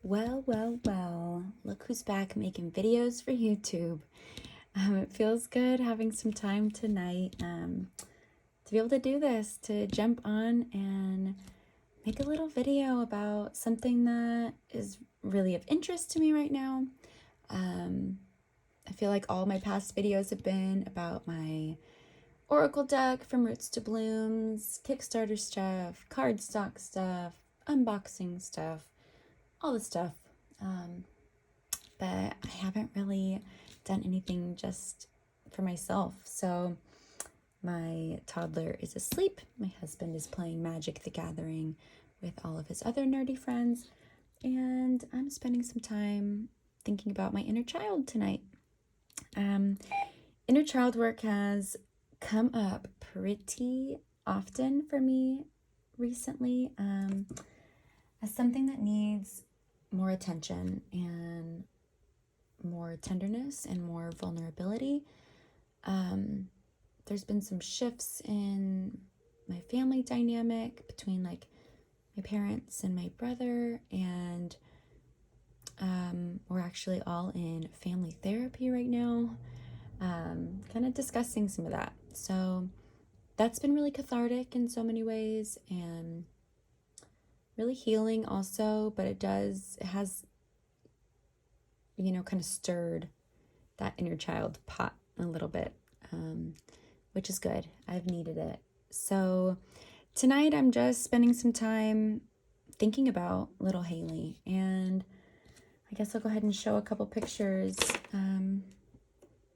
Well, look who's back making videos for YouTube. It feels good having some time tonight to be able to do this, to jump on and make a little video about something that is really of interest to me right now. I feel like all my past videos have been about my Oracle deck from Roots to Blooms, Kickstarter stuff, cardstock stuff, unboxing stuff, all the stuff. But I haven't really done anything just for myself. So my toddler is asleep. My husband is playing Magic the Gathering with all of his other nerdy friends. And I'm spending some time thinking about my inner child tonight. Inner child work has come up pretty often for me recently as something that needs more attention and more tenderness and more vulnerability. There's been some shifts in my family dynamic between like my parents and my brother, and we're actually all in family therapy right now, kind of discussing some of that. So that's been really cathartic in so many ways and really healing also, but it has, kind of stirred that inner child pot a little bit, which is good. I've needed it. So tonight I'm just spending some time thinking about little Hailee, and I guess I'll go ahead and show a couple pictures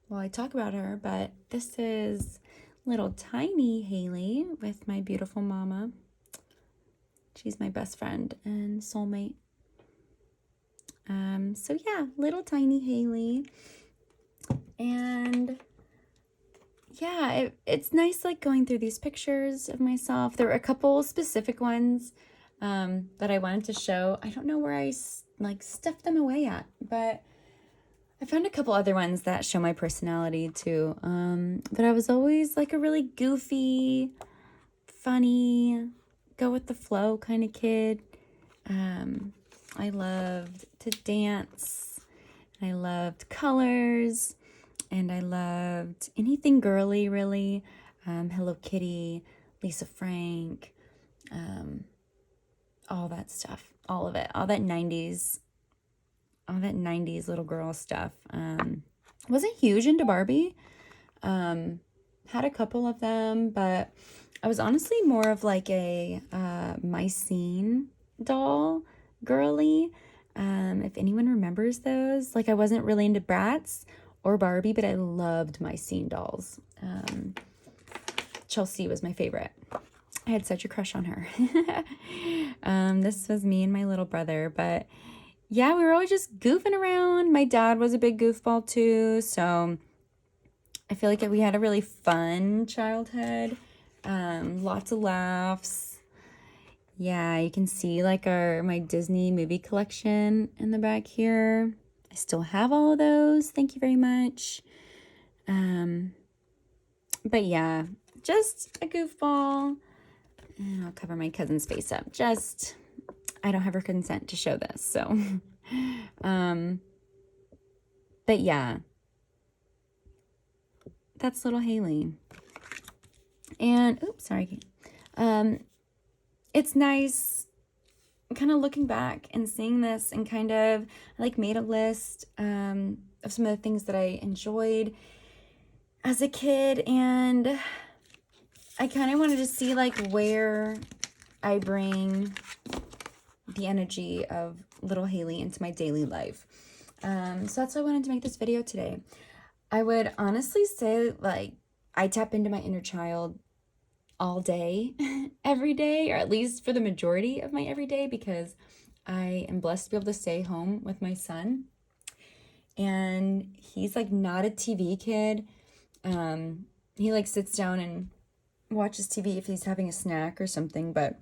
while I talk about her. But this is little tiny Hailee with my beautiful mama. She's my best friend and soulmate. So yeah, little tiny Hailee. And yeah, it's nice like going through these pictures of myself. There were a couple specific ones that I wanted to show. I don't know where I stuffed them away at, but I found a couple other ones that show my personality too. But I was always like a really goofy, funny, go with the flow kind of kid. I loved to dance. I loved colors, and I loved anything girly, really. Hello Kitty, Lisa Frank, all that stuff, all of it, all that 90s little girl stuff. Wasn't huge into Barbie. Had a couple of them, but I was honestly more of like a Mycene doll girly. If anyone remembers those, like I wasn't really into Bratz or Barbie, but I loved Mycene dolls. Chelsea was my favorite. I had such a crush on her. This was me and my little brother, but yeah, we were always just goofing around. My dad was a big goofball too, so I feel like we had a really fun childhood. Lots of laughs. Yeah, you can see like my Disney movie collection in the back here. I still have all of those. Thank you very much. But yeah, just a goofball. And I'll cover my cousin's face up. I don't have her consent to show this, so. But yeah, that's little Hailee. And, oops, sorry. It's nice kind of looking back and seeing this and kind of like made a list of some of the things that I enjoyed as a kid, and I kind of wanted to see like where I bring the energy of little Hailee into my daily life. So that's why I wanted to make this video today. I would honestly say like I tap into my inner child all day, every day, or at least for the majority of my everyday, because I am blessed to be able to stay home with my son. And he's like not a TV kid. He like sits down and watches TV if he's having a snack or something, but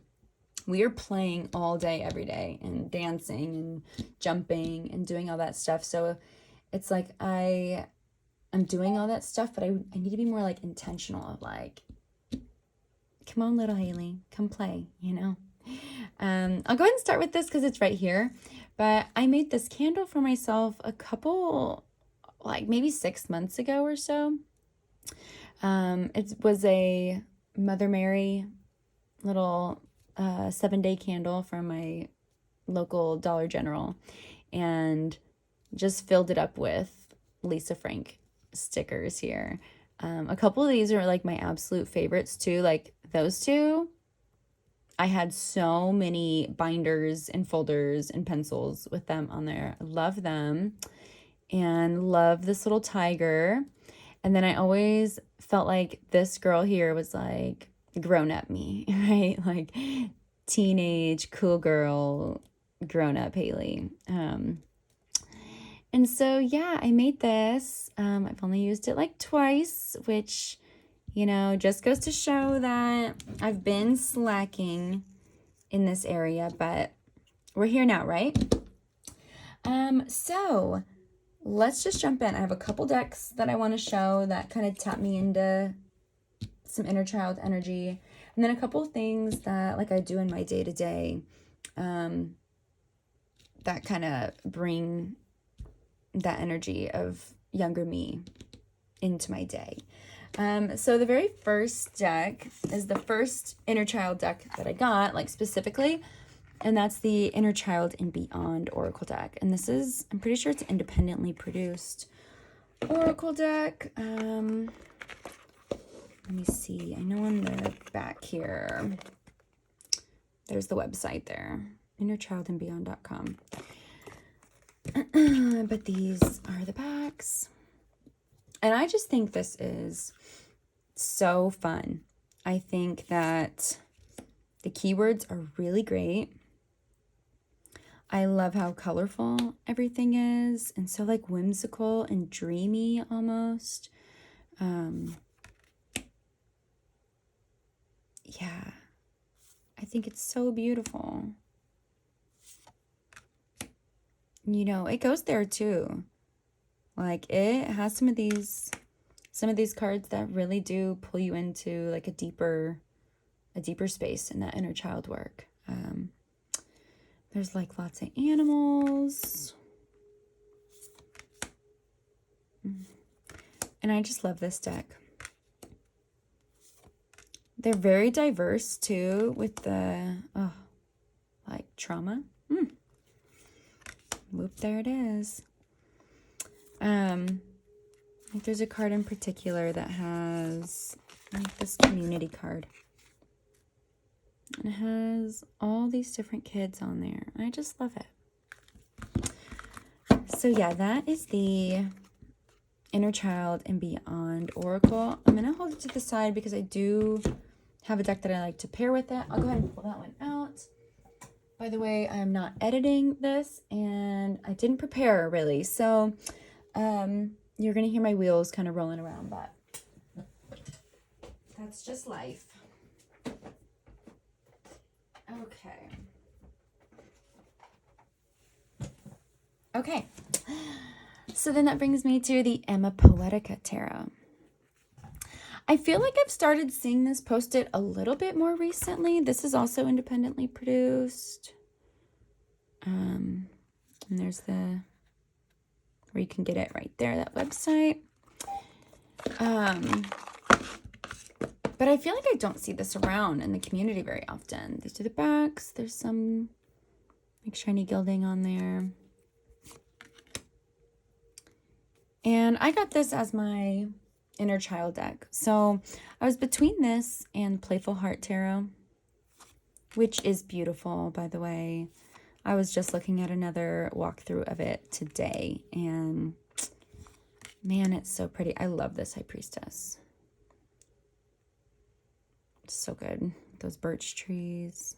we are playing all day, every day, and dancing and jumping and doing all that stuff. So it's like I'm doing all that stuff, but I need to be more like intentional of like, come on, little Hailee, come play, I'll go ahead and start with this because it's right here. But I made this candle for myself a couple, like maybe 6 months ago or so. It was a Mother Mary little 7-day candle from my local Dollar General, and just filled it up with Lisa Frank stickers here. A couple of these are like my absolute favorites too. Like those two, I had so many binders and folders and pencils with them on there. I love them and love this little tiger. And then I always felt like this girl here was like grown up me, right? Like teenage cool girl, grown up Hailee. And so, yeah, I made this. I've only used it like twice, which, you know, just goes to show that I've been slacking in this area, but we're here now, right? So let's just jump in. I have a couple decks that I want to show that kind of tap me into some inner child energy, and then a couple of things that like I do in my day-to-day that kind of bring that energy of younger me into my day. So the very first deck is the first inner child deck that I got, like specifically, and that's the Inner Child and Beyond Oracle deck. And this is, I'm pretty sure it's an independently produced Oracle deck. Let me see. I know on the back here, there's the website there, innerchildandbeyond.com. But these are the backs. And I just think this is so fun. I think that the keywords are really great. I love how colorful everything is, and so like whimsical and dreamy almost. Yeah, I think it's so beautiful. You know, it goes there too. Like it has some of these cards that really do pull you into like a deeper space in that inner child work. There's like lots of animals. And I just love this deck. They're very diverse too with the, like trauma. Whoop, there it is. Like there's a card in particular that has like this community card. And it has all these different kids on there. I just love it. So yeah, that is the Inner Child and Beyond Oracle. I'm going to hold it to the side because I do have a deck that I like to pair with it. I'll go ahead and pull that one out. By the way, I'm not editing this and I didn't prepare really. So you're going to hear my wheels kind of rolling around, but that's just life. Okay, so then that brings me to the Emma Poetica Tarot. I feel like I've started seeing this posted a little bit more recently. This is also independently produced. And there's where you can get it right there, that website. But I feel like I don't see this around in the community very often. These are the backs. There's some like shiny gilding on there. And I got this as my inner child deck. So I was between this and Playful Heart Tarot, which is beautiful, by the way. I was just looking at another walkthrough of it today, and man, it's so pretty. I love this High Priestess. It's so good. Those birch trees.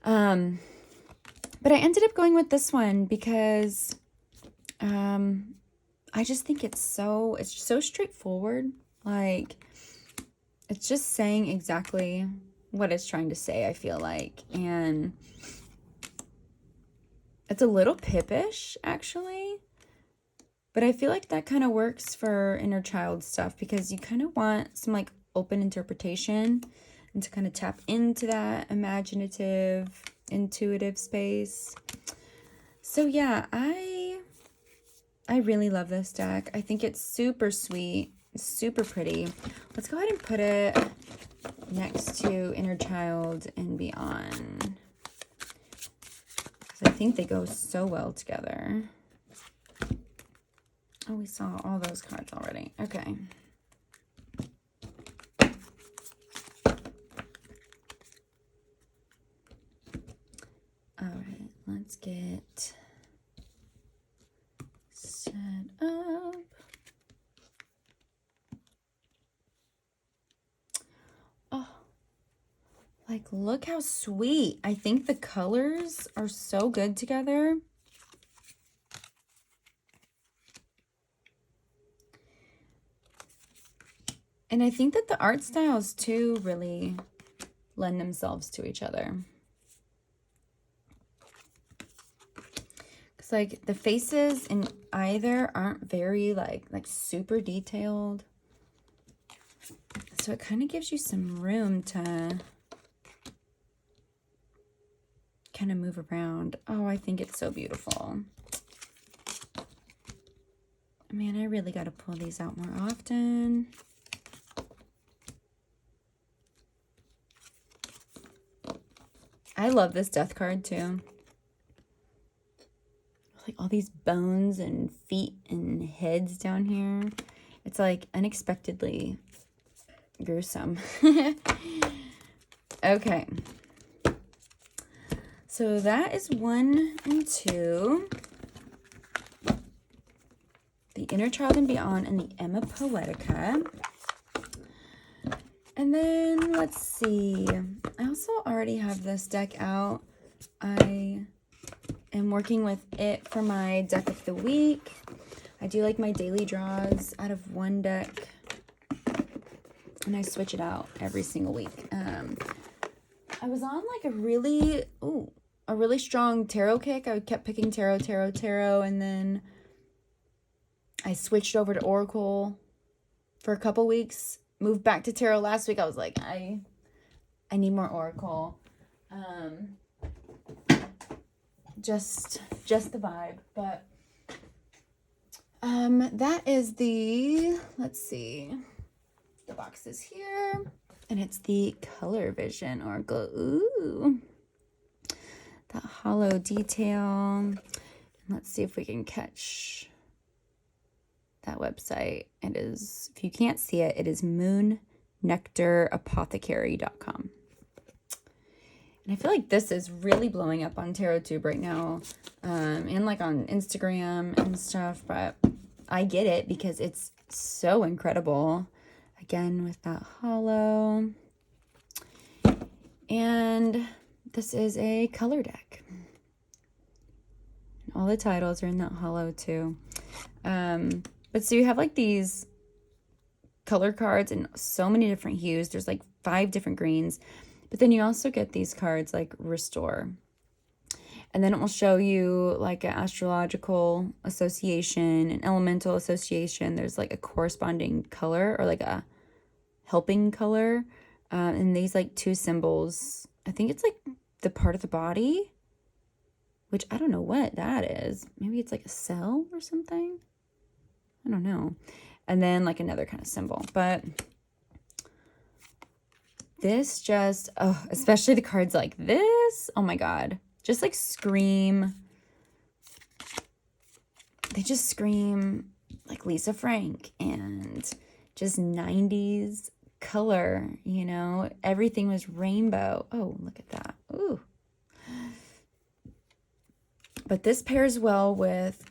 But I ended up going with this one because I just think it's so straightforward. Like, it's just saying exactly what it's trying to say, I feel like. And it's a little pippish, actually. But I feel like that kind of works for inner child stuff because you kind of want some, like, open interpretation and to kind of tap into that imaginative intuitive space. So yeah, I really love this deck. I think it's super sweet, super pretty. Let's go ahead and put it next to Inner Child and Beyond. I think they go so well together. Oh, we saw all those cards already. Okay. All right, let's get set up. Oh, like, look how sweet. I think the colors are so good together. And I think that the art styles, too, really lend themselves to each other. Because, like, the faces in either aren't very, like super detailed. So it kind of gives you some room to kind of move around. Oh, I think it's so beautiful. Man, I really got to pull these out more often. I love this death card too. Like all these bones and feet and heads down here. It's like unexpectedly gruesome. Okay. So that is 1 and 2. The Inner Child and Beyond and the Emma Poetica. And then, let's see. I also already have this deck out. I am working with it for my deck of the week. I do like my daily draws out of one deck. And I switch it out every single week. I was on like a really strong tarot kick. I kept picking tarot. And then I switched over to Oracle for a couple weeks. Moved back to tarot last week. I was like, I need more Oracle. Just the vibe. But that is the, let's see, the box is here, and it's the Color Vision Oracle. Ooh, that hollow detail. Let's see if we can catch that website. It is, if you can't see it, it is moonnectarapothecary.com. And I feel like this is really blowing up on TarotTube right now, and like on Instagram and stuff, but I get it because it's so incredible. Again, with that hollow. And this is a color deck. All the titles are in that hollow too. But so you have like these color cards in so many different hues. There's like 5 different greens. But then you also get these cards like Restore. And then it will show you like an astrological association, an elemental association. There's like a corresponding color or like a helping color. And these like 2 symbols. I think it's like the part of the body, which I don't know what that is. Maybe it's like a cell or something. I don't know. And then like another kind of symbol. But this just, especially the cards like this. Oh my God. Just like scream. They just scream like Lisa Frank and just 90s color, you know. Everything was rainbow. Oh, look at that. Ooh. But this pairs well with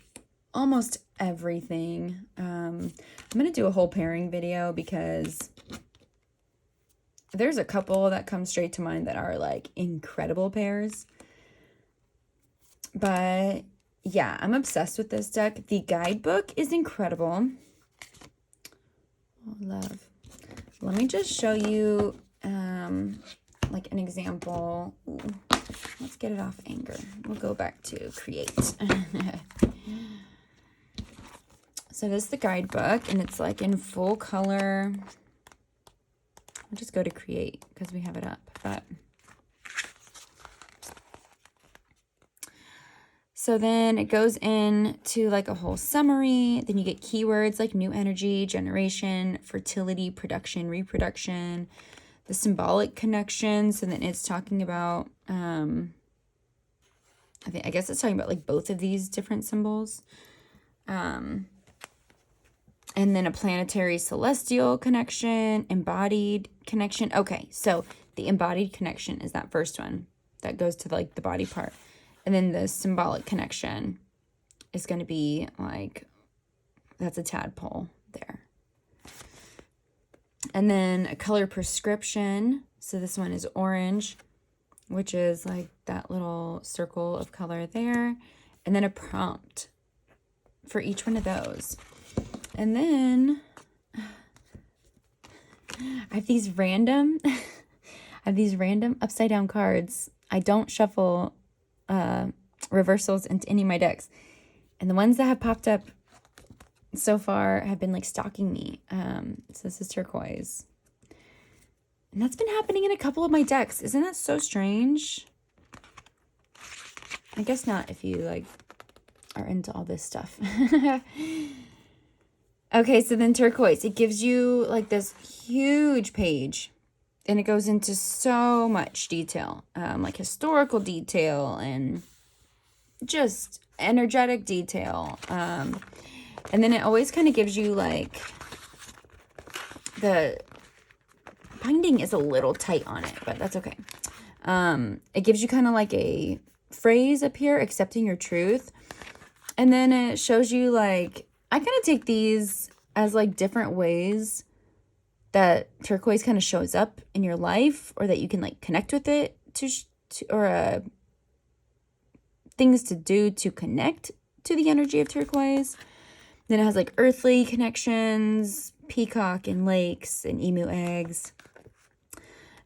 almost everything. I'm going to do a whole pairing video because there's a couple that come straight to mind that are like incredible pairs. But yeah, I'm obsessed with this deck. The guidebook is incredible. Oh, love. Let me just show you like an example. Ooh, let's get it off Anger. We'll go back to Create. So this is the guidebook, and it's like in full color. I'll just go to Create because we have it up. But So then it goes into like a whole summary. Then you get keywords like new energy, generation, fertility, production, reproduction, the symbolic connections. And then it's talking about, I guess it's talking about like both of these different symbols. And then a planetary celestial connection, embodied connection. Okay, so the embodied connection is that first one that goes to like the body part. And then the symbolic connection is going to be like, that's a tadpole there. And then a color prescription. So this one is orange, which is like that little circle of color there. And then a prompt for each one of those. And then I have these random upside down cards. I don't shuffle reversals into any of my decks. And the ones that have popped up so far have been like stalking me. So this is turquoise. And that's been happening in a couple of my decks. Isn't that so strange? I guess not if you like are into all this stuff. Okay, so then turquoise. It gives you like this huge page. And it goes into so much detail, like historical detail and just energetic detail. And then it always kind of gives you like, the binding is a little tight on it, but that's okay. It gives you kind of like a phrase up here, accepting your truth. And then it shows you like, I kind of take these as like different ways that turquoise kind of shows up in your life, or that you can like connect with it or things to do to connect to the energy of turquoise. Then it has like earthly connections, peacock and lakes and emu eggs.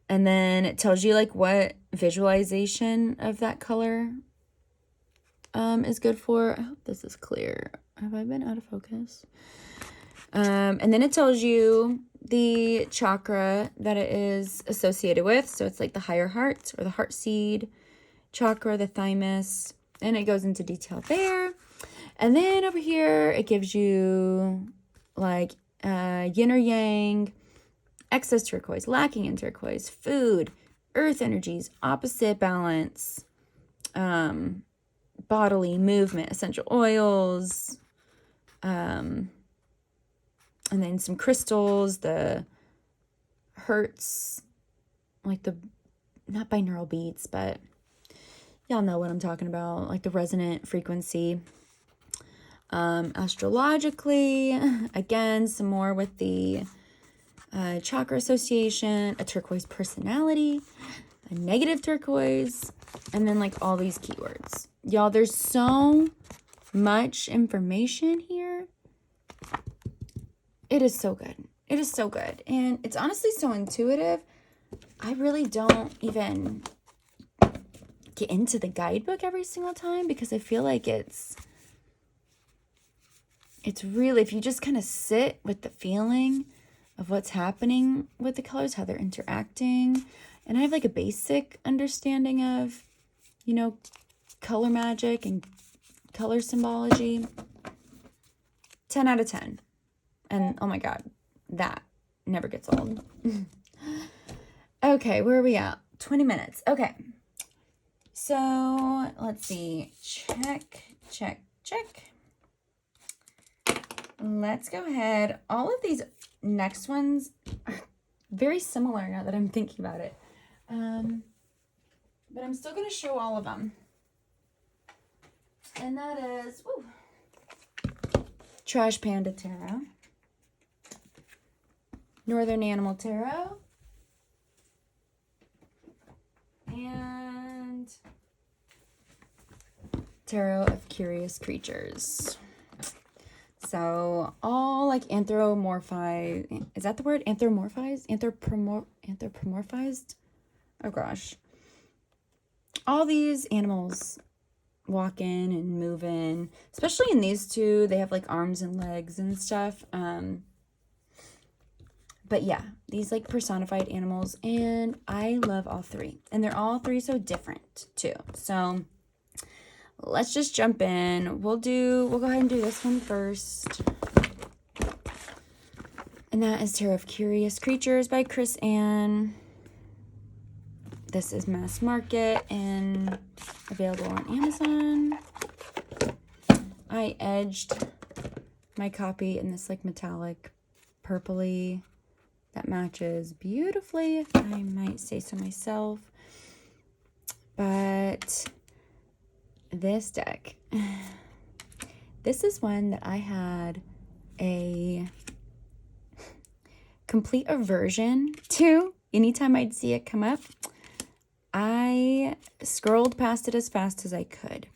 And then it tells you like what visualization of that color is good for. I hope this is clear. Have I been out of focus? And then it tells you the chakra that it is associated with. So it's like the higher heart or the heart seed chakra, the thymus, and it goes into detail there. And then over here, it gives you like yin or yang, excess turquoise, lacking in turquoise, food, earth energies, opposite balance, bodily movement, essential oils, and then some crystals, the hertz, like the, not binaural beats, but y'all know what I'm talking about, like the resonant frequency. Astrologically, again, some more with the chakra association, a turquoise personality, a negative turquoise, and then like all these keywords. Y'all, there's so much information here. It is so good. It is so good. And it's honestly so intuitive. I really don't even get into the guidebook every single time because I feel like it's really, if you just kind of sit with the feeling of what's happening with the colors, how they're interacting. And I have like a basic understanding of, you know, color magic and color symbology. 10 out of 10. And oh my God, that never gets old. Okay, where are we at? 20 minutes. Okay. So let's see. Check. Let's go ahead. All of these next ones are very similar now that I'm thinking about it. But I'm still going to show all of them. And that is Trash Panda Tarot, Northern Animal Tarot, and Tarot of Curious Creatures. So all like anthropomorphized, is that the word? Anthropomorphized? Anthropomorphized? Oh gosh. All these animals walking and moving, especially in these two, they have like arms and legs and stuff. But yeah, these like personified animals, and I love all three. And they're all three so different too. So let's just jump in. We'll go ahead and do this one first. And that is Tarot of Curious Creatures by Chris Ann. This is mass market and available on Amazon. I edged my copy in this like metallic purpley that matches beautifully, if I might say so myself. But this deck, this is one that I had a complete aversion to. Anytime I'd see it come up, I scrolled past it as fast as I could.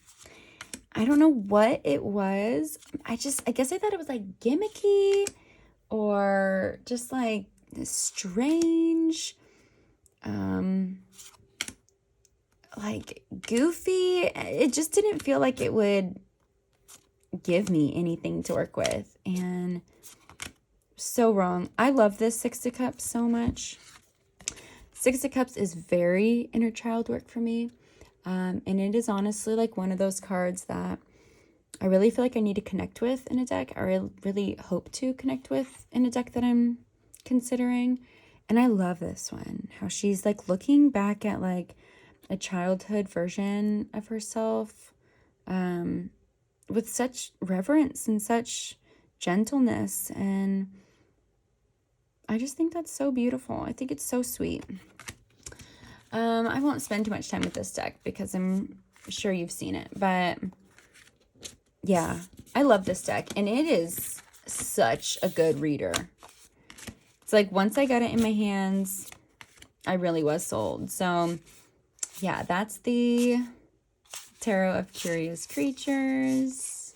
I don't know what it was. I guess I thought it was like gimmicky or just like strange, like goofy. It just didn't feel like it would give me anything to work with, and so wrong. I love this Six of Cups so much. Six of Cups is very inner child work for me. And it is honestly like one of those cards that I really feel like I need to connect with in a deck. I really hope to connect with in a deck that I'm considering. And I love this one. How she's like looking back at like a childhood version of herself with such reverence and such gentleness. And I just think that's so beautiful. I think it's so sweet. I won't spend too much time with this deck because I'm sure you've seen it. But yeah, I love this deck. And it is such a good reader. It's like once I got it in my hands, I really was sold. So yeah, that's the Tarot of Curious Creatures.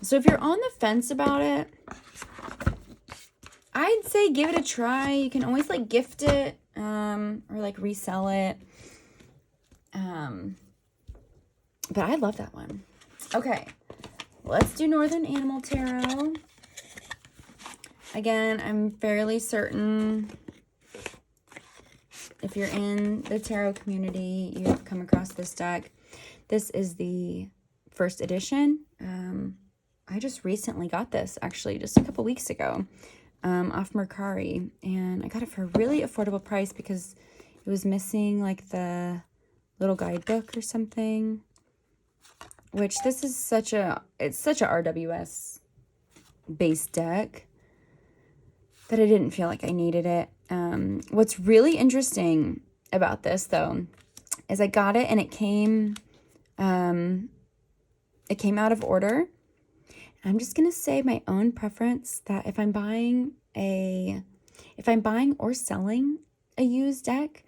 So if you're on the fence about it, I'd say give it a try. You can always like gift it or like resell it. But I love that one. Okay, let's do Northern Animal Tarot. Again, I'm fairly certain if you're in the tarot community, you've come across this deck. This is the first edition. I just recently got this, actually, just a couple weeks ago, off Mercari. And I got it for a really affordable price because it was missing, like, the little guidebook or something. Which, this is such a RWS-based deck that I didn't feel like I needed it. What's really interesting about this, though, is I got it and it came out of order. I'm just going to say my own preference that if I'm buying or selling a used deck,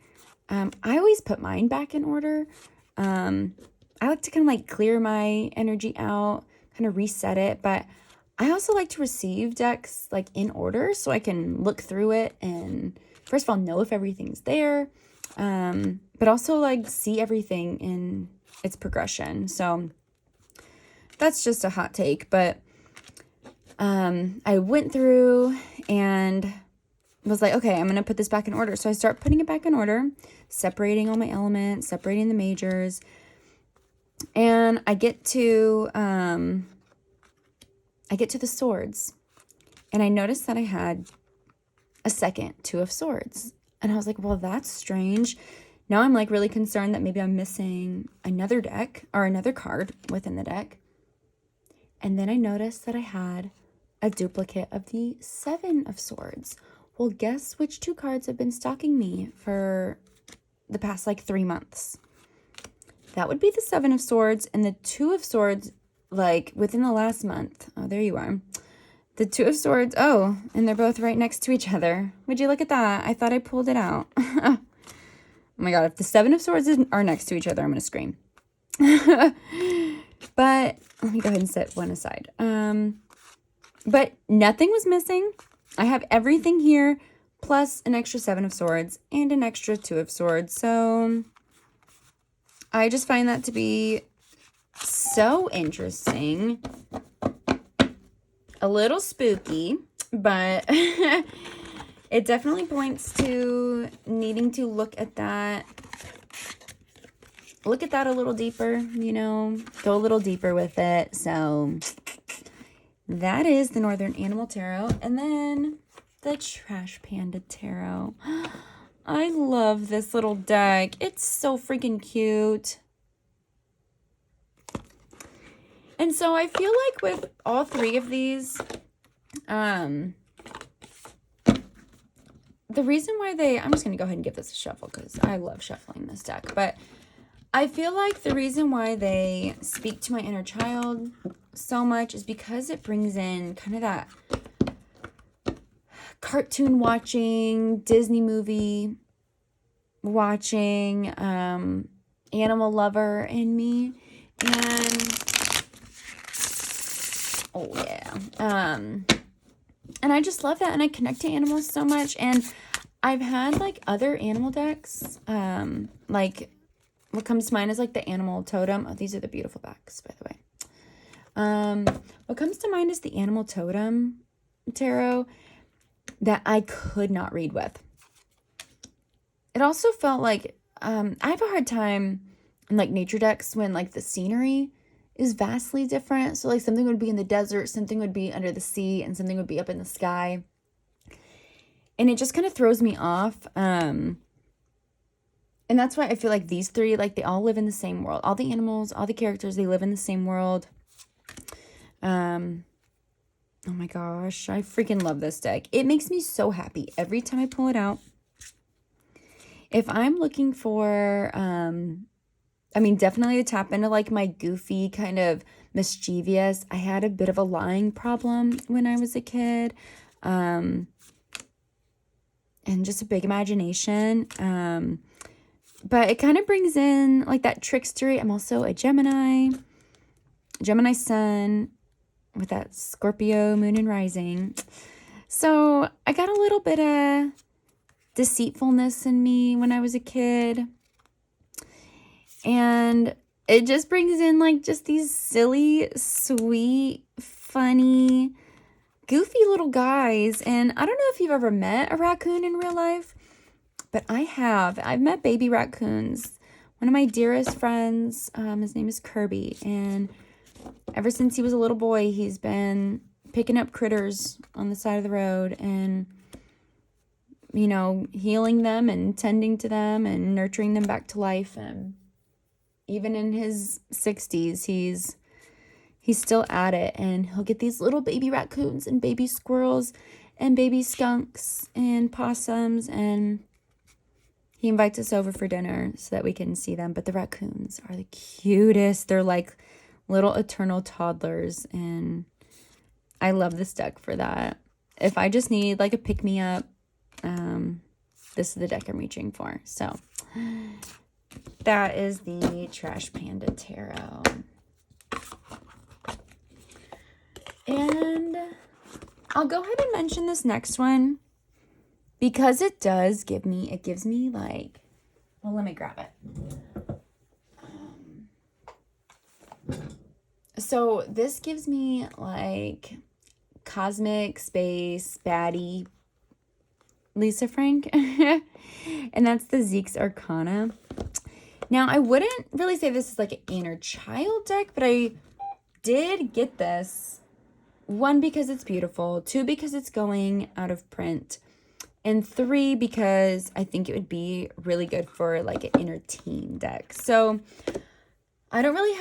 I always put mine back in order. I like to kind of like clear my energy out, kind of reset it, but I also like to receive decks like in order so I can look through it and first of all know if everything's there, but also like see everything in its progression. So that's just a hot take, but I went through and was like, okay, I'm going to put this back in order. So I start putting it back in order, separating all my elements, separating the majors. And I get to the swords. And I noticed that I had a second Two of Swords. And I was like, well, that's strange. Now I'm like really concerned that maybe I'm missing another deck or another card within the deck. And then I noticed that I had a duplicate of the Seven of Swords. Well, guess which two cards have been stalking me for the past like 3 months? That would be the Seven of Swords and the Two of Swords, like within the last month. Oh, there you are. The Two of Swords. Oh, and they're both right next to each other. Would you look at that? I thought I pulled it out. Oh my God. If the Seven of Swords are next to each other, I'm going to scream. But let me go ahead and set one aside. But nothing was missing. I have everything here, plus an extra Seven of Swords and an extra Two of Swords. So I just find that to be so interesting. A little spooky, but It definitely points to needing to look at that a little deeper, you know, go a little deeper with it. So that is the Northern Animal Tarot. And then the Trash Panda Tarot. I love this little deck. It's so freaking cute. And so I feel like with all three of these, the reason why I'm just going to go ahead and give this a shuffle because I love shuffling this deck. But I feel like the reason why they speak to my inner child so much is because it brings in kind of that cartoon watching, Disney movie watching, animal lover in me. And, oh yeah. And I just love that. And I connect to animals so much. And I've had like other animal decks, like what comes to mind is like the animal totem. Oh, these are the beautiful backs, by the way. What comes to mind is the animal totem tarot that I could not read with. It also felt like I have a hard time in like nature decks when like the scenery is vastly different. So like something would be in the desert, something would be under the sea, and something would be up in the sky. And it just kind of throws me off. And that's why I feel like these three, like they all live in the same world. All the animals, all the characters, they live in the same world. Oh my gosh, I freaking love this deck. It makes me so happy every time I pull it out. If I'm looking for, I mean, definitely to tap into like my goofy kind of mischievous. I had a bit of a lying problem when I was a kid. And just a big imagination. But it kind of brings in like that trickstery. I'm also a Gemini sun with that Scorpio moon and rising. So I got a little bit of deceitfulness in me when I was a kid. And it just brings in like just these silly, sweet, funny, goofy little guys. And I don't know if you've ever met a raccoon in real life, but I have. I've met baby raccoons. One of my dearest friends, his name is Kirby, and ever since he was a little boy, he's been picking up critters on the side of the road and, you know, healing them and tending to them and nurturing them back to life. And even in his 60s, he's still at it, and he'll get these little baby raccoons and baby squirrels and baby skunks and possums, and he invites us over for dinner so that we can see them. But the raccoons are the cutest. They're like little eternal toddlers, and I love this deck for that. If I just need like a pick-me-up, this is the deck I'm reaching for. So that is the Trash Panda Tarot. And I'll go ahead and mention this next one because it gives me like, well, let me grab it. So this gives me like cosmic space baddie Lisa Frank. And that's the Zeke's Arcana. Now, I wouldn't really say this is like an inner child deck, but I did get this. 1, because it's beautiful. 2, because it's going out of print. And 3, because I think it would be really good for like an inner teen deck. So I really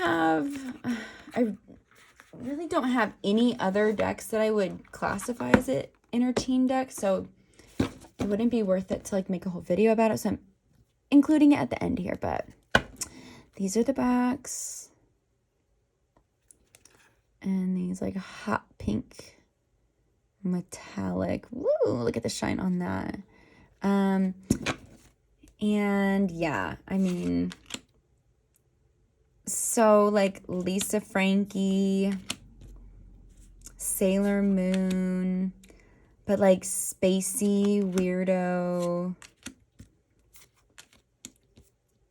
don't have any other decks that I would classify as an inner teen deck. So it wouldn't be worth it to like make a whole video about it. So I'm including it at the end here. But these are the backs. And these like hot pink metallic. Woo, look at the shine on that. And yeah, I mean, so like Lisa Frankie, Sailor Moon, but like spacey, weirdo.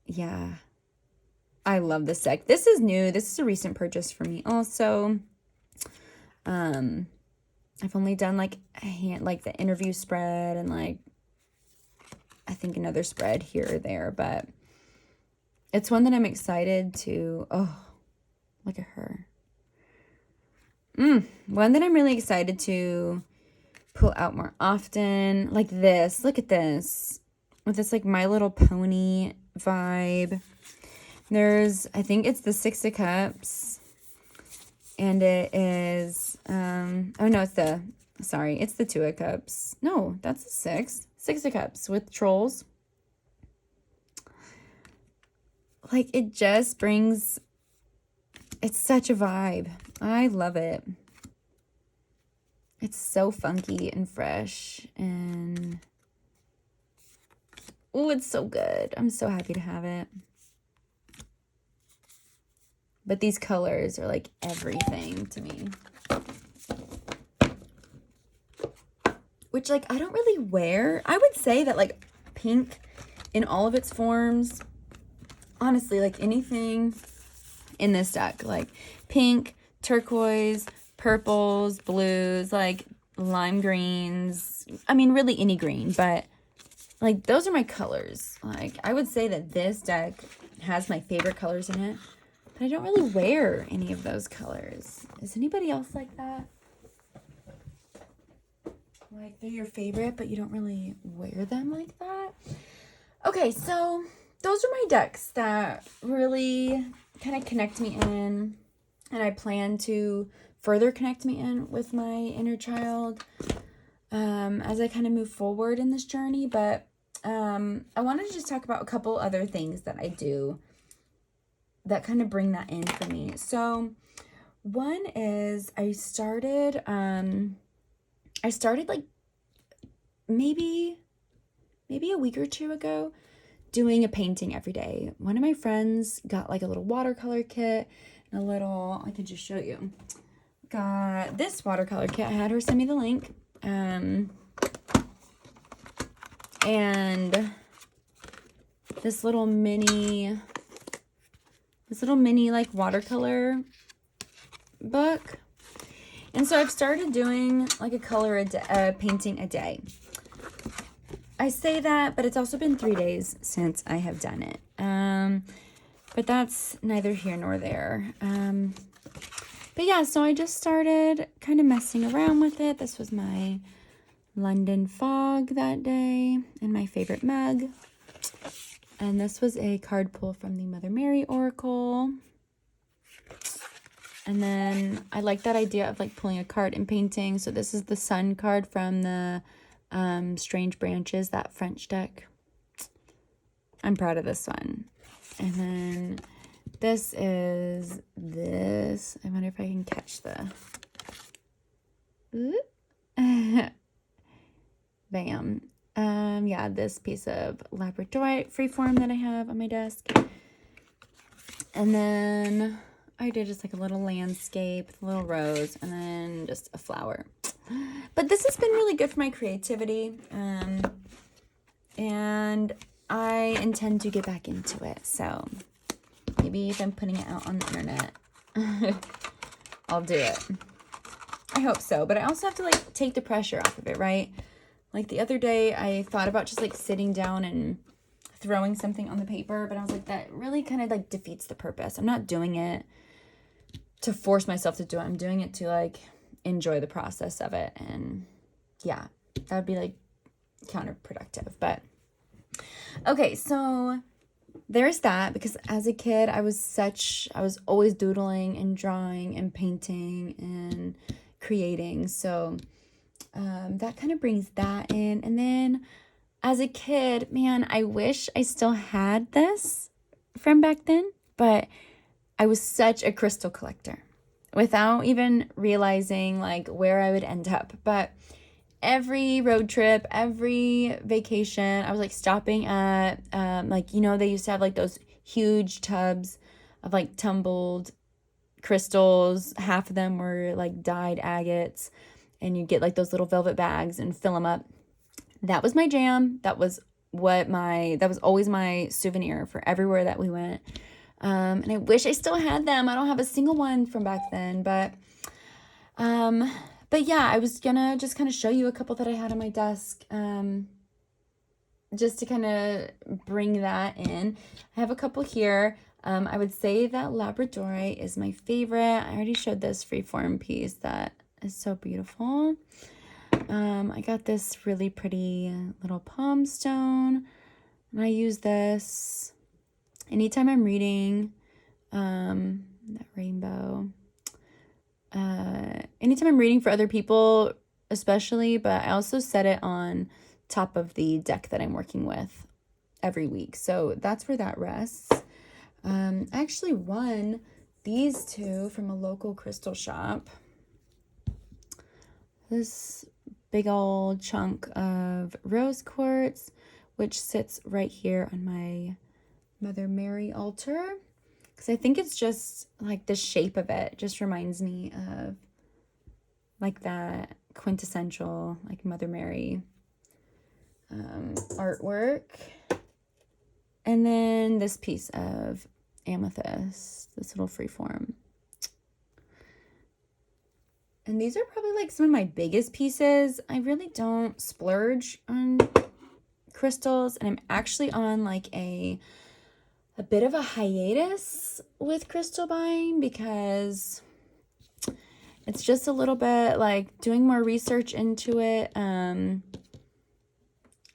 Yeah. I love this deck. This is new. This is a recent purchase for me also. I've only done like like the interview spread and like I think another spread here or there, but it's one that I'm excited to, oh, look at her. One that I'm really excited to pull out more often. Like this, look at this. With this like My Little Pony vibe. I think it's the Six of Cups. And it is, oh no, it's the Two of Cups. No, that's the Six. Six of Cups with trolls. Like, it just brings, it's such a vibe. I love it. It's so funky and fresh and, oh, it's so good. I'm so happy to have it. But these colors are like everything to me. Which, like, I don't really wear. I would say that, like, pink in all of its forms, honestly, like, anything in this deck, like, pink, turquoise, purples, blues, like, lime greens. I mean, really any green, but, like, those are my colors. Like, I would say that this deck has my favorite colors in it, but I don't really wear any of those colors. Is anybody else like that? Like, they're your favorite, but you don't really wear them like that? Okay, so those are my decks that really kind of connect me in, and I plan to further connect me in with my inner child as I kind of move forward in this journey. But I wanted to just talk about a couple other things that I do that kind of bring that in for me. So one is I started like maybe a week or two ago doing a painting every day. One of my friends got like a little watercolor kit and a little, I can just show you. Got this watercolor kit. I had her send me the link. And this little mini like watercolor book. And so I've started doing like a painting a day. I say that, but it's also been 3 days since I have done it. But that's neither here nor there. But yeah, so I just started kind of messing around with it. This was my London fog that day and my favorite mug. And this was a card pull from the Mother Mary Oracle. And then I like that idea of like pulling a card and painting. So this is the Sun card from the Strange Branches, that French deck. I'm proud of this one. And then this is this. I wonder if I can catch the... Bam. Yeah, this piece of Labradorite freeform that I have on my desk. And then I did just like a little landscape, a little rose, and then just a flower. But this has been really good for my creativity. And I intend to get back into it. So maybe if I'm putting it out on the internet, I'll do it. I hope so. But I also have to like take the pressure off of it, right? Like the other day, I thought about just like sitting down and throwing something on the paper, but I was like, that really kind of like defeats the purpose. I'm not doing it to force myself to do it. I'm doing it to like enjoy the process of it. And yeah, that would be like counterproductive. But okay, so there's that, because as a kid, I was always doodling and drawing and painting and creating. So that kind of brings that in. And then as a kid, man, I wish I still had this from back then, but I was such a crystal collector without even realizing like where I would end up. But every road trip, every vacation, I was like stopping at, like, you know, they used to have like those huge tubs of like tumbled crystals. Half of them were like dyed agates, and you get like those little velvet bags and fill them up. That was my jam. That was always my souvenir for everywhere that we went. And I wish I still had them. I don't have a single one from back then, but But yeah, I was gonna just kind of show you a couple that I had on my desk, just to kind of bring that in. I have a couple here. I would say that Labradorite is my favorite. I already showed this freeform piece that is so beautiful. I got this really pretty little palm stone, and I use this anytime I'm reading that rainbow. Anytime I'm reading for other people, especially, but I also set it on top of the deck that I'm working with every week. So that's where that rests. I actually won these two from a local crystal shop. This big old chunk of rose quartz, which sits right here on my Mother Mary altar. Because I think it's just like the shape of it just reminds me of like that quintessential like Mother Mary artwork. And then this piece of amethyst, this little freeform. And these are probably like some of my biggest pieces. I really don't splurge on crystals, and I'm actually on like a bit of a hiatus with crystal buying because it's just a little bit like doing more research into it.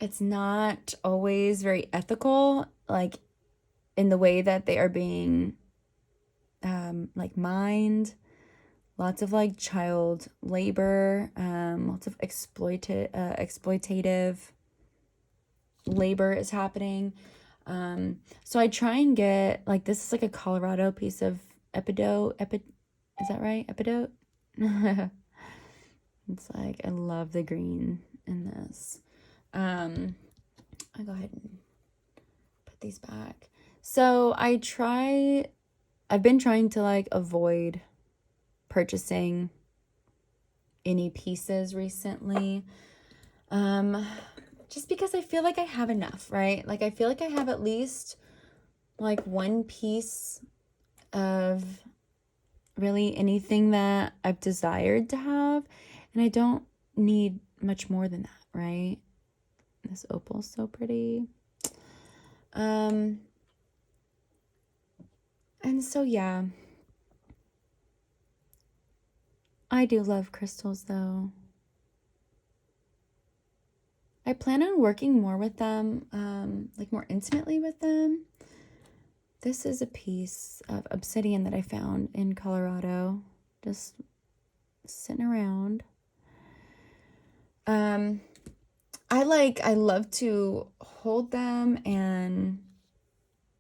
It's not always very ethical, like in the way that they are being like mined. Lots of like child labor, lots of exploitative labor is happening. So I try and get like, this is like a Colorado piece of epidote. Is that right? Epidote? It's like, I love the green in this. I'll go ahead and put these back. So I've been trying to like avoid purchasing any pieces recently, just because I feel like I have enough, right? Like I feel like I have at least like one piece of really anything that I've desired to have, and I don't need much more than that, right? This opal's so pretty. And so yeah, I do love crystals though. I plan on working more with them, like more intimately with them. This is a piece of obsidian that I found in Colorado, just sitting around. I love to hold them and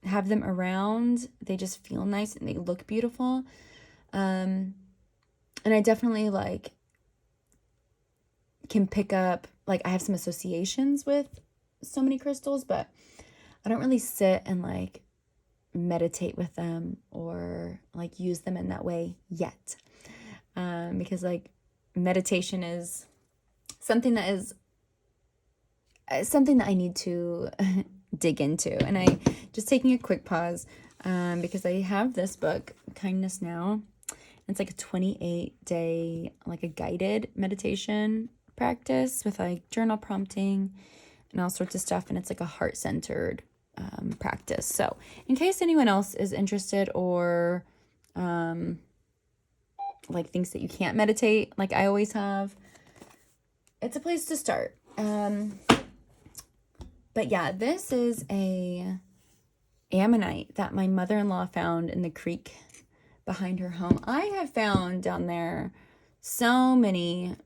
have them around. They just feel nice and they look beautiful. And I definitely like can pick up, like I have some associations with so many crystals, but I don't really sit and like meditate with them or like use them in that way yet. Because like meditation is something that I need to dig into. And I just taking a quick pause because I have this book, Kindness Now. It's like a 28-day, like a guided meditation practice with like journal prompting and all sorts of stuff. And it's like a heart-centered practice. So in case anyone else is interested or like thinks that you can't meditate like I always have, it's a place to start. But yeah, this is a ammonite that my mother-in-law found in the creek behind her home. I have found down there so many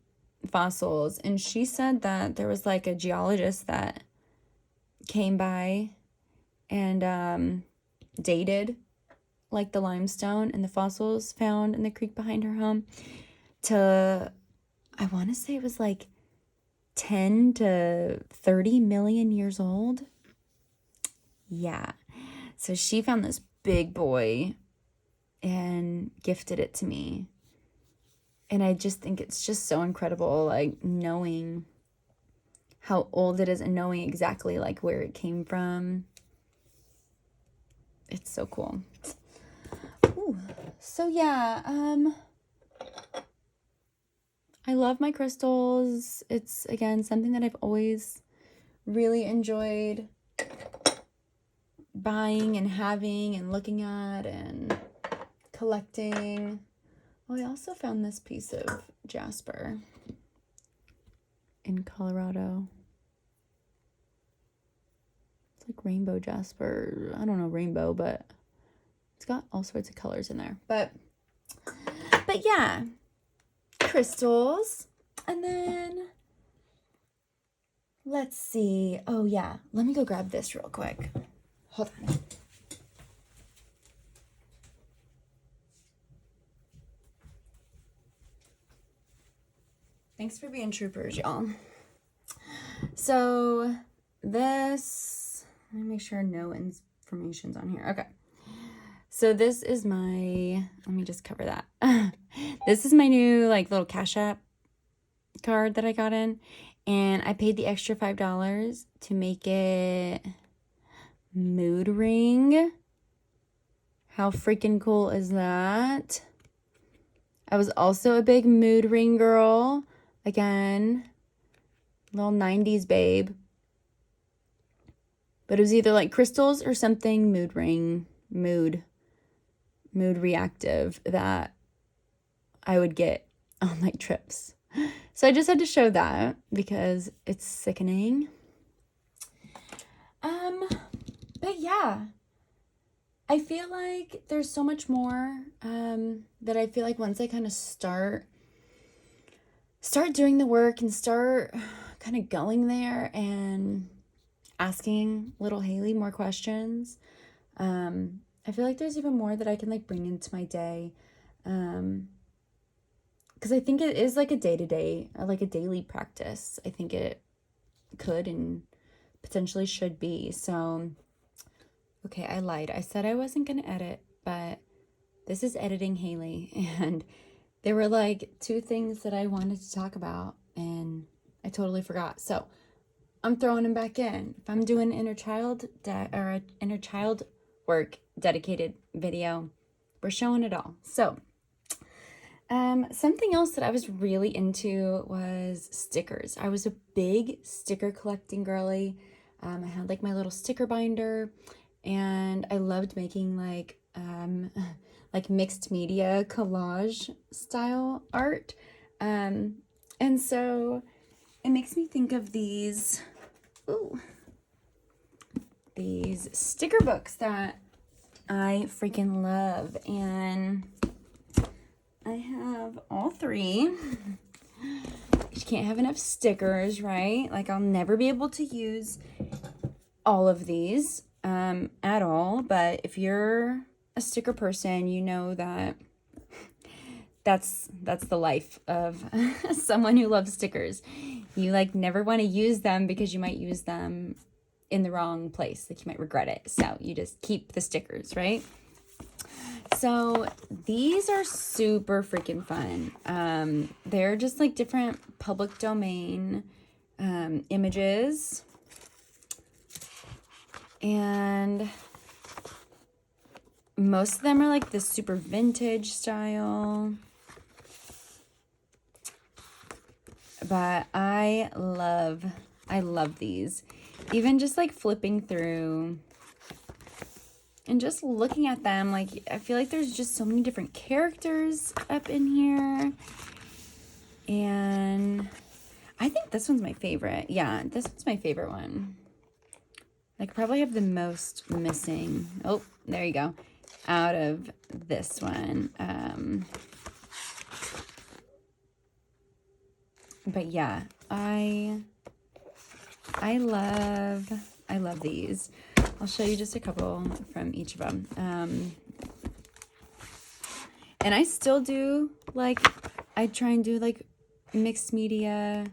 fossils, and she said that there was like a geologist that came by and dated like the limestone and the fossils found in the creek behind her home to, I want to say it was like 10 to 30 million years old. Yeah. So she found this big boy and gifted it to me. And I just think it's just so incredible, like knowing how old it is and knowing exactly like where it came from. It's so cool. Ooh. So yeah, I love my crystals. It's, again, something that I've always really enjoyed buying and having and looking at and collecting. Oh, I also found this piece of jasper in Colorado. It's like rainbow jasper. I don't know rainbow, but it's got all sorts of colors in there. But yeah, crystals. And then let's see. Oh yeah, let me go grab this real quick. Hold on. Thanks for being troopers, y'all. So this, let me make sure no information's on here. Okay. So this is my, let me just cover that. This is my new like little Cash App card that I got in, and I paid the extra $5 to make it mood ring. How freaking cool is that? I was also a big mood ring girl. Again, little 90s babe. But it was either like crystals or something mood ring, mood reactive that I would get on like trips. So I just had to show that because it's sickening. But yeah, I feel like there's so much more that I feel like once I kind of start doing the work and start kind of going there and asking Little Hailee more questions, I feel like there's even more that I can like bring into my day. Because I think it is like a day-to-day, like a daily practice. I think it could and potentially should be. So, okay, I lied. I said I wasn't going to edit, but this is editing Hailee. And there were like 2 things that I wanted to talk about, and I totally forgot. So I'm throwing them back in. If I'm doing inner child inner child work dedicated video, we're showing it all. So something else that I was really into was stickers. I was a big sticker collecting girly. I had like my little sticker binder, and I loved making like mixed media collage style art. And so it makes me think of these sticker books that I freaking love, and I have all 3. You can't have enough stickers, right? Like I'll never be able to use all of these at all, but if you're a sticker person, you know that that's the life of someone who loves stickers. You like never want to use them because you might use them in the wrong place. Like you might regret it. So you just keep the stickers, right? So these are super freaking fun. They're just like different public domain images. And most of them are like this super vintage style. But I love these. Even just like flipping through and just looking at them, like I feel like there's just so many different characters up in here. And I think this one's my favorite. Yeah, this one's my favorite one. I could probably have the most missing. Oh, there you go. Out of this one. But yeah, I love these. I'll show you just a couple from each of them. And I still do, like, I try and do, like, mixed media.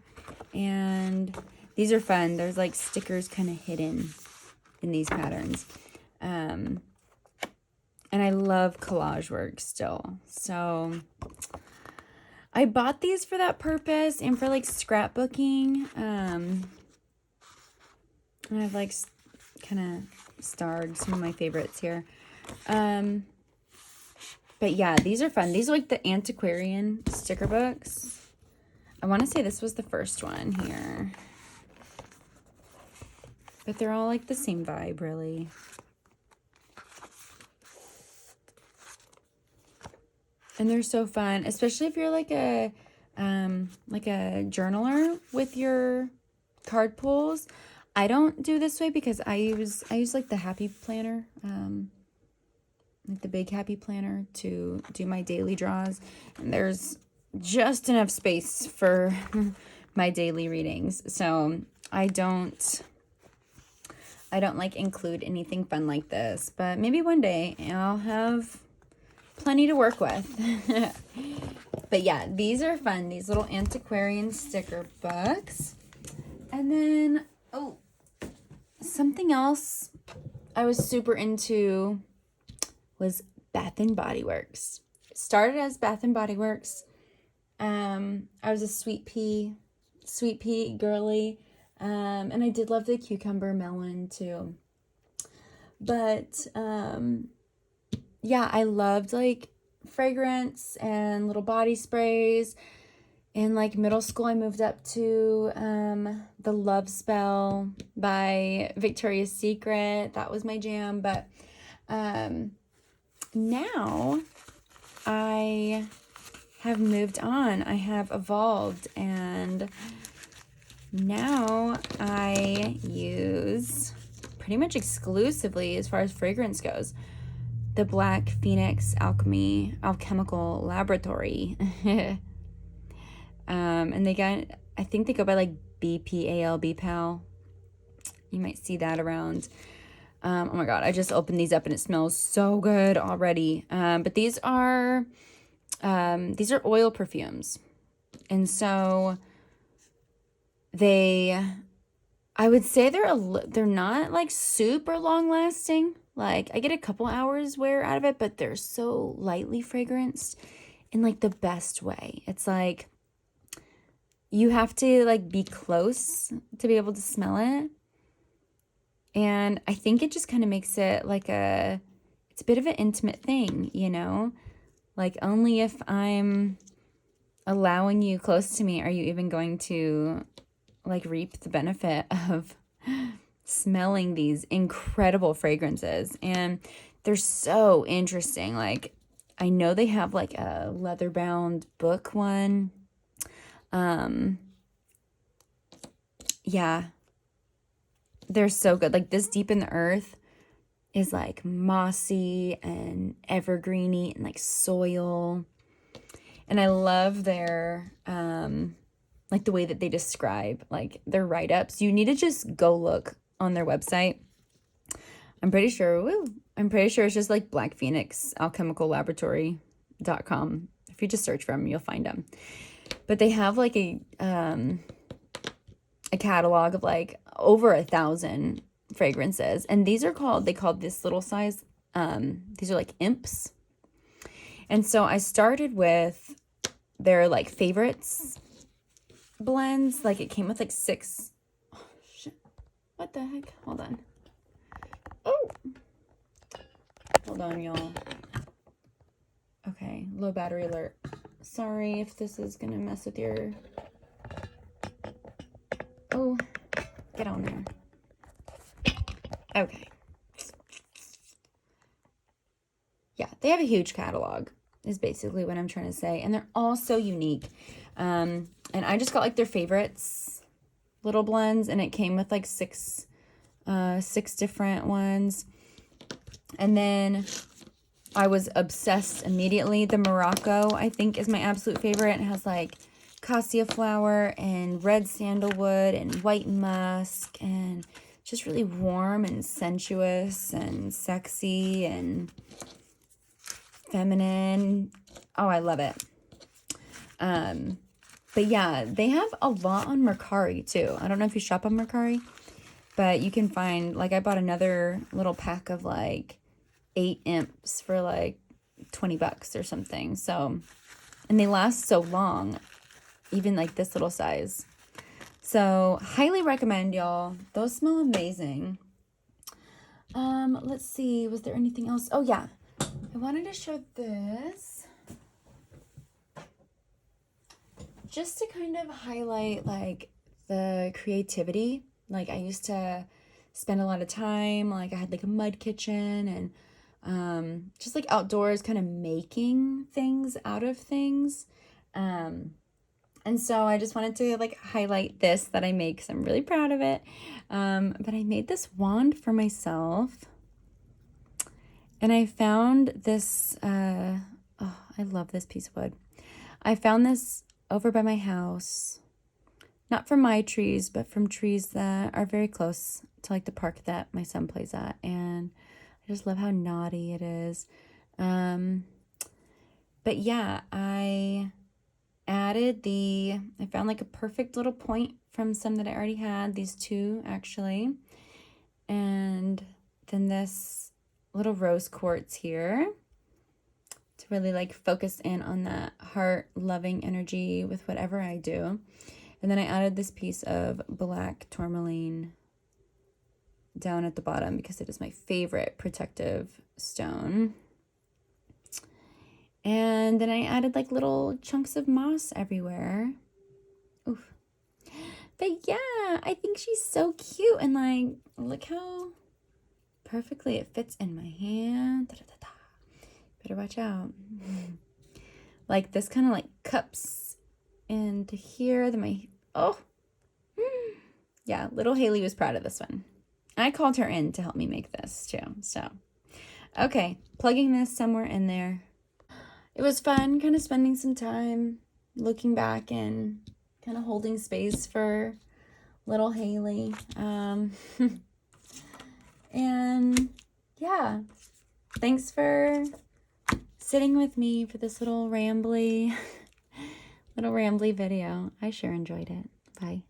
And these are fun. There's, like, stickers kind of hidden in these patterns. And I love collage work still. So I bought these for that purpose and for, like, scrapbooking. And I've, like, kind of starred some of my favorites here. But yeah, these are fun. These are like the antiquarian sticker books. I want to say this was the first one here. But they're all like the same vibe, really. And they're so fun, especially if you're like a journaler with your card pulls. I don't do this way because I use like the Happy Planner, like the big Happy Planner to do my daily draws. And there's just enough space for my daily readings. So I don't like include anything fun like this, but maybe one day I'll have plenty to work with. But yeah, these are fun, these little antiquarian sticker books. And then, oh, something else I was super into was Bath and Body Works. It started as Bath and Body Works. I was a sweet pea girly. And I did love the cucumber melon too. But yeah, I loved like fragrance and little body sprays. In like middle school, I moved up to The Love Spell by Victoria's Secret. That was my jam. But now I have moved on. I have evolved, and now I use pretty much exclusively, as far as fragrance goes, the Black Phoenix Alchemical Laboratory. And I think they go by like BPAL. You might see that around. Oh my God, I just opened these up and it smells so good already. But these are oil perfumes. And so I would say they're not like super long lasting. Like I get a couple hours wear out of it, but they're so lightly fragranced in like the best way. It's like you have to like be close to be able to smell it. And I think it just kind of makes it like it's a bit of an intimate thing, you know? Like only if I'm allowing you close to me are you even going to like reap the benefit of smelling these incredible fragrances. And they're so interesting. Like I know they have like a leather bound book one. Yeah, they're so good. Like this Deep in the Earth is like mossy and evergreeny and like soil. And I love their like the way that they describe like their write-ups. You need to just go look on their website. I'm pretty sure it's just like Black Phoenix Alchemical Laboratory.com. If you just search for them, you'll find them. But they have like a catalog of like over 1,000 fragrances, and they called this little size, these are like imps. And so I started with their like favorites blends. Like it came with like 6. Oh shit, what the heck, hold on, y'all. Okay, low battery alert. Sorry if this is gonna mess with your... Oh, get on there. Okay. Yeah, they have a huge catalog, is basically what I'm trying to say. And they're all so unique. And I just got like their favorites little blends, and it came with like 6 different ones. And then I was obsessed immediately. The Morocco, I think, is my absolute favorite. It has like cassia flower and red sandalwood and white musk, and just really warm and sensuous and sexy and feminine. Oh, I love it. But yeah, they have a lot on Mercari too. I don't know if you shop on Mercari, but you can find, like, I bought another little pack of like 8 imps for like $20 or something. So, and they last so long, even like this little size. So highly recommend, y'all. Those smell amazing. Let's see, was there anything else? Oh yeah, I wanted to show this. just to kind of highlight like the creativity. Like I used to spend a lot of time, like I had like a mud kitchen and just like outdoors kind of making things out of things. And so I just wanted to like highlight this that I made because I'm really proud of it. But I made this wand for myself. And I found this, oh, I love this piece of wood. I found this over by my house, not from my trees, but from trees that are very close to like the park that my son plays at. And I just love how knotty it is. But yeah, I found like a perfect little point from some that I already had, these two actually. And then this little rose quartz here to really like focus in on that heart loving energy with whatever I do. And then I added this piece of black tourmaline down at the bottom because it is my favorite protective stone. And then I added like little chunks of moss everywhere. Oof. But yeah, I think she's so cute. And like, look how perfectly it fits in my hand. Da, da, da, da. Better watch out. Like this kind of like cups into here. Then yeah, little Hailee was proud of this one. I called her in to help me make this too. So, okay, plugging this somewhere in there. It was fun kind of spending some time looking back and kind of holding space for little Hailee. And yeah, thanks for sitting with me for this little rambly video. I sure enjoyed it. Bye.